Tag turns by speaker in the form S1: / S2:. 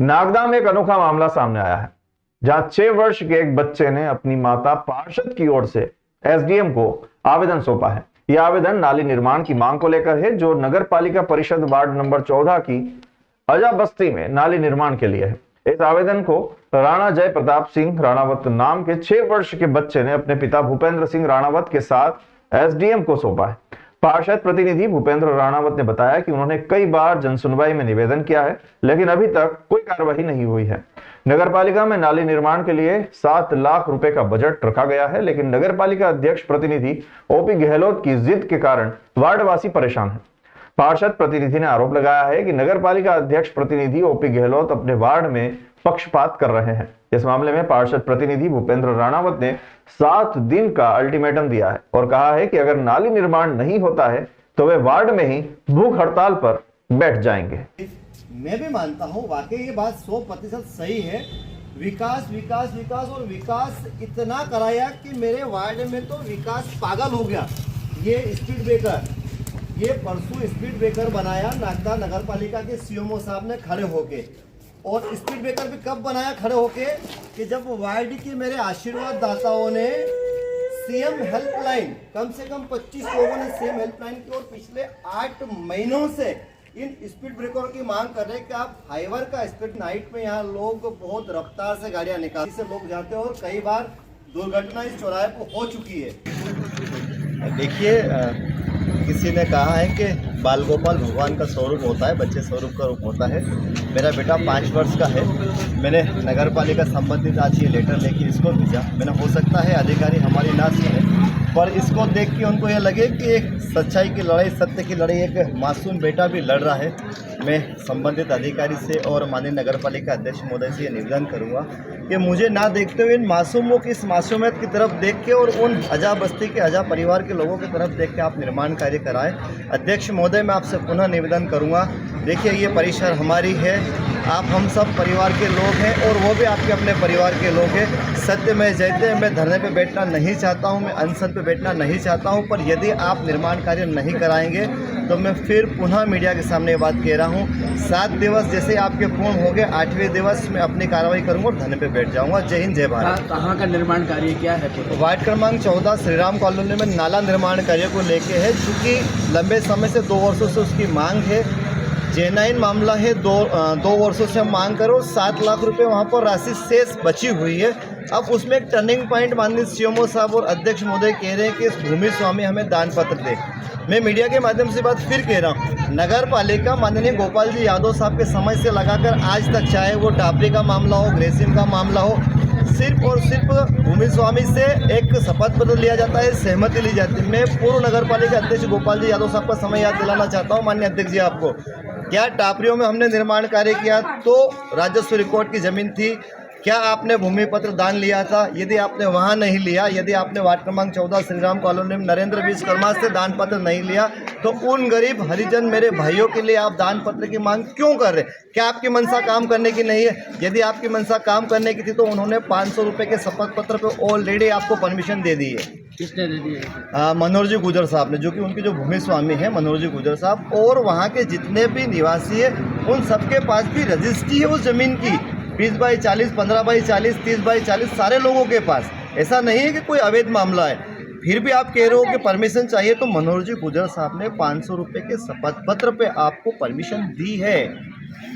S1: नागदा में एक अनोखा मामला सामने आया है, जहां 6 वर्ष के एक बच्चे ने अपनी माता पार्षद की ओर से एसडीएम को आवेदन सौंपा है। यह आवेदन नाली निर्माण की मांग को लेकर है, जो नगर पालिका परिषद वार्ड नंबर 14 की अजा बस्ती में नाली निर्माण के लिए है। इस आवेदन को राणा जय प्रताप सिंह राणावत नाम के 6 वर्ष के बच्चे ने अपने पिता भूपेंद्र सिंह राणावत के साथ एसडीएम को सौंपा है। पार्षद प्रतिनिधि भूपेंद्र राणावत ने बताया कि उन्होंने कई बार जनसुनवाई में निवेदन किया है, लेकिन अभी तक कोई कार्रवाई नहीं हुई है। नगर पालिका में नाली निर्माण के लिए 7 लाख रुपए का बजट रखा गया है, लेकिन नगर पालिका अध्यक्ष प्रतिनिधि ओपी गहलोत की जिद के कारण वार्डवासी परेशान है। पार्षद प्रतिनिधि ने आरोप लगाया है कि नगर पालिका अध्यक्ष प्रतिनिधि ओपी गहलोत अपने वार्ड में पक्षपात कर रहे हैं। इस मामले में पार्षद प्रतिनिधि भूपेंद्र राणावत ने 7 दिन का अल्टीमेटम दिया है और कहा है कि अगर नाली निर्माण नहीं होता है तो वे वार्ड में ही भूख हड़ताल पर बैठ जाएंगे।
S2: मैं भी मानता हूँ वाकई ये बात 100% सही है। विकास विकास विकास और विकास इतना कराया कि मेरे वार्ड में तो विकास पागल हो गया। ये स्पीड ब्रेकर, ये परसों स्पीड ब्रेकर बनाया नागदा नगर पालिका के सीएमओ साहब ने खड़े होके, और स्पीड ब्रेकर भी कब बनाया खड़े होके कि जब वार्ड की मेरे आशीर्वाद दाताओं ने सीएम हेल्पलाइन, कम से कम 25 लोगों ने सीएम हेल्पलाइन की, और पिछले 8 महीनों से इन स्पीड ब्रेकर की मांग कर रहे हैं कि आप हाईवर का स्पीड, नाइट में यहाँ लोग बहुत रफ्तार से गाड़ियाँ निकाल से लोग जाते हैं और कई बार दुर्घटना इस चौराहे पर हो चुकी है। देखिए, किसी ने कहा है कि बाल गोपाल भगवान का स्वरूप होता है, बच्चे स्वरूप का रूप होता है। मेरा बेटा 5 वर्ष का है। मैंने नगर पालिका संबंधित आज ये लेटर लेके इसको भेजा। मैंने, हो सकता है अधिकारी हमारी ना सुने, पर इसको देख के उनको ये लगे कि एक सच्चाई की लड़ाई, सत्य की लड़ाई एक मासूम बेटा भी लड़ रहा है। मैं संबंधित अधिकारी से और माननीय नगर पालिका अध्यक्ष महोदय से ये निवेदन करूँगा कि मुझे ना देखते हुए इन मासूमों की इस मासूमियत की तरफ देख के और उन अजा बस्ती के अजा परिवार के लोगों की तरफ देख के आप निर्माण कार्य कराएं। अध्यक्ष महोदय, मैं आपसे पुनः निवेदन करूँगा, देखिए ये परिसर हमारी है, आप हम सब परिवार के लोग हैं और वो भी आपके अपने परिवार के लोग हैं। सत्य में जयते, मैं धरने पे बैठना नहीं चाहता हूँ, मैं अनशन पे बैठना नहीं चाहता हूँ, पर यदि आप निर्माण कार्य नहीं कराएंगे तो मैं फिर पुनः मीडिया के सामने ये बात कह रहा हूँ। 7 दिवस जैसे आपके पूर्ण हो गए, 8वें दिवस में अपनी कार्रवाई करूँगा और धरने पे बैठ जाऊँगा। जय हिंद, जय भारत।
S3: कहाँ का निर्माण कार्य क्या है?
S2: वार्ड क्रमांक 14 श्रीराम कॉलोनी में नाला निर्माण कार्य को लेके है, चूँकि लंबे समय से 2 वर्षों से उसकी मांग है। जेनाइन मामला है, 2 वर्षों से हम मांग करो। 7 लाख रुपए वहाँ पर राशि शेष बची हुई है। अब उसमें एक टर्निंग पॉइंट माननीय सीएमओ साहब और अध्यक्ष महोदय कह रहे हैं कि इस भूमि स्वामी हमें दान पत्र दे। मैं मीडिया के माध्यम से बात फिर कह रहा हूँ, नगर पालिका माननीय गोपाल जी यादव साहब के समय से लगाकर आज तक, चाहे वो टापरी का मामला हो, ग्रेसिम का मामला हो, सिर्फ और सिर्फ भूमि स्वामी से एक शपथ पत्र लिया जाता है, सहमति ली जाती है। मैं पूर्व नगर पालिका अध्यक्ष गोपाल जी यादव साहब का समय याद दिलाना चाहता हूँ माननीय अध्यक्ष जी आपको। क्या टापरियों में हमने निर्माण कार्य किया तो राजस्व रिकॉर्ड की जमीन थी? क्या आपने भूमि पत्र दान लिया था? यदि आपने वहां नहीं लिया, यदि आपने वार्ड क्रमांक 14 श्रीराम कॉलोनी में नरेंद्र विश्वकर्मा से दान पत्र नहीं लिया, तो उन गरीब हरिजन मेरे भाइयों के लिए आप दान पत्र की मांग क्यों कर रहे? क्या आपकी मंशा काम करने की नहीं है? यदि आपकी मंशा काम करने की थी तो उन्होंने 500 रुपये के शपथ पत्र पे ऑलरेडी आपको परमिशन दे दी है।
S3: किसने दे दी है?
S2: मनोहर जी गुजर साहब ने, जो कि उनके जो भूमि स्वामी हैं मनोहर जी गुजर साहब, और वहाँ के जितने भी निवासी है उन सबके पास भी रजिस्ट्री है उस जमीन की, 20 बाई 40, 15 बाई 40, 30 बाई 40, सारे लोगों के पास। ऐसा नहीं है कि कोई अवैध मामला है। फिर भी आप कह रहे हो कि परमिशन चाहिए, तो मनोहर जी गुजर साहब ने 500 रुपये के शपथ पत्र पे आपको परमिशन दी है।